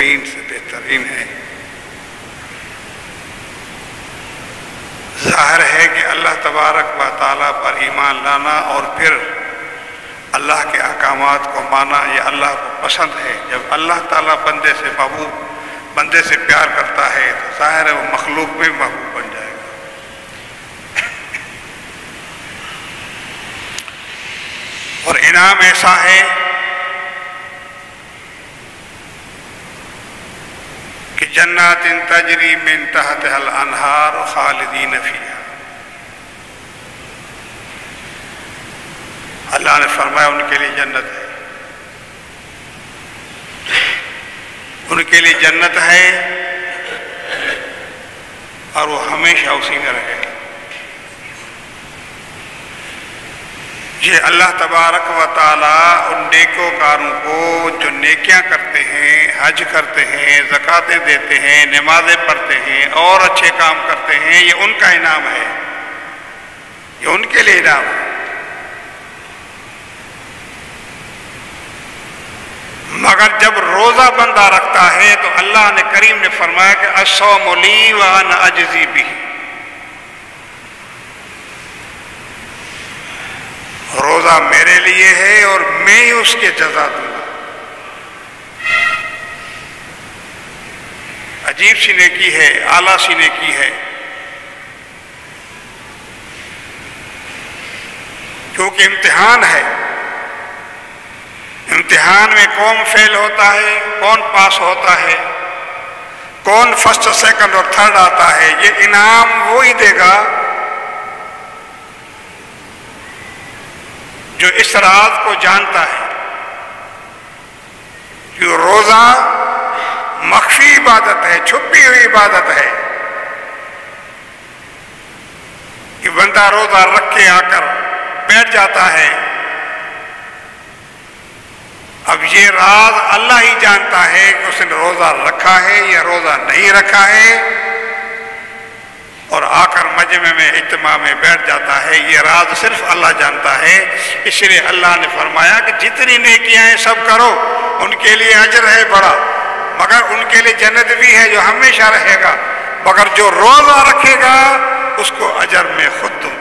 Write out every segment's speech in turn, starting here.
بہترین سے بہترین ہے۔ ظاہر ہے کہ اللہ تبارک و تعالیٰ پر ایمان لانا اور پھر اللہ کے احکامات کو مانا یہ اللہ کو پسند ہے۔ جب اللہ تعالیٰ بندے سے محبوب، بندے سے پیار کرتا ہے تو ظاہر ہے وہ مخلوق میں محبوب بن جائے گا۔ اور انعام ایسا ہے کہ جنات تجری من تحتها الانہار خالدین فیہا، اللہ نے فرمایا ان کے لیے جنت ہے، ان کے لیے جنت ہے اور وہ ہمیشہ اسی میں رہے گا۔ یہ اللہ تبارک و تعالیٰ ان نیکوکاروں کو جو نیکیاں کرتے ہیں، حج کرتے ہیں، زکاتیں دیتے ہیں، نمازیں پڑھتے ہیں اور اچھے کام کرتے ہیں، یہ ان کا انعام ہے، یہ ان کے لیے انعام ہے۔ مگر جب روزہ بندہ رکھتا ہے تو اللہ نے کریم نے فرمایا کہ الصوم لی وانا اجزی بہ، روزہ میرے لیے ہے اور میں ہی اس کے جزا دوں گا۔ عجیب سی نیکی ہے، اعلیٰ سی نیکی ہے، کیونکہ امتحان ہے۔ امتحان میں کون فیل ہوتا ہے، کون پاس ہوتا ہے، کون فرسٹ سیکنڈ اور تھرڈ آتا ہے، یہ انعام وہی دے گا جو اس راز کو جانتا ہے کہ روزہ مخفی عبادت ہے، چھپی ہوئی عبادت ہے، کہ بندہ روزہ رکھ کے آ کر بیٹھ جاتا ہے، اب یہ راز اللہ ہی جانتا ہے کہ اس نے روزہ رکھا ہے یا روزہ نہیں رکھا ہے، اور آ کر مجمع میں اجتماع میں بیٹھ جاتا ہے، یہ راز صرف اللہ جانتا ہے۔ اس لیے اللہ نے فرمایا کہ جتنی نیکیاں ہیں سب کرو، ان کے لیے اجر ہے بڑا، مگر ان کے لیے جنت بھی ہے جو ہمیشہ رہے گا، مگر جو روزہ رکھے گا اس کو اجر میں خود دوں۔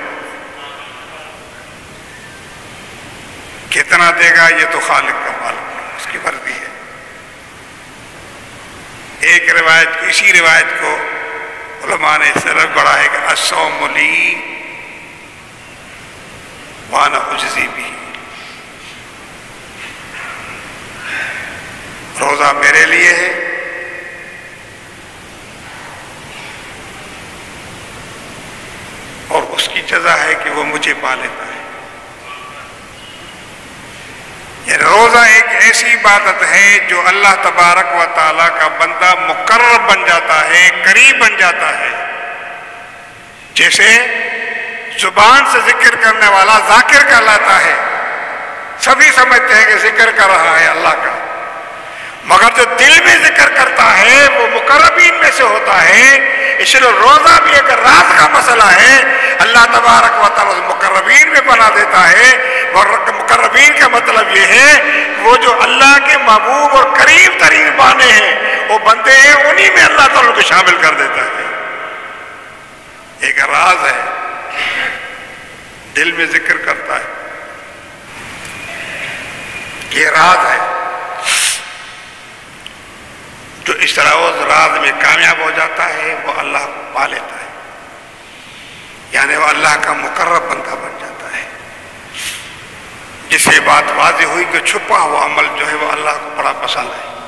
کتنا دے گا یہ تو خالق کا معلوم ہے، اس کی مرضی ہے۔ ایک روایت، اسی روایت کو علماء نے اس طرح بڑھا ہے کہ الصوم لی وانا اجزی بہ، روزہ میرے لیے ہے اور اس کی جزا ہے کہ وہ مجھے پا لیتا ہے۔ یہ روزہ ایک ایسی عبادت ہے جو اللہ تبارک و تعالیٰ کا بندہ مقرب بن جاتا ہے، قریب بن جاتا ہے۔ جیسے زبان سے ذکر کرنے والا ذاکر کہلاتا ہے، سبھی سمجھتے ہیں کہ ذکر کر رہا ہے اللہ کا، مگر جو دل میں ذکر کرتا ہے وہ مقربین میں سے ہوتا ہے۔ اس لیے روزہ بھی ایک راز کا مسئلہ ہے، اللہ تبارک و تعالیٰ مقربین میں بنا دیتا ہے، اور مقربین کا مطلب یہ ہے کہ وہ جو اللہ کے محبوب اور قریب ترین بانے ہیں، وہ بندے ہیں، انہی میں اللہ تعالیٰ کو شامل کر دیتا ہے۔ ایک راز ہے، دل میں ذکر کرتا ہے، یہ راز ہے۔ جو اس طرح اس راز میں کامیاب ہو جاتا ہے وہ اللہ کو پا لیتا ہے، یعنی وہ اللہ کا مقرب بندہ بن جاتا ہے، جس سے بات واضح ہوئی کہ چھپا ہوا عمل جو ہے وہ اللہ کو بڑا پسند ہے۔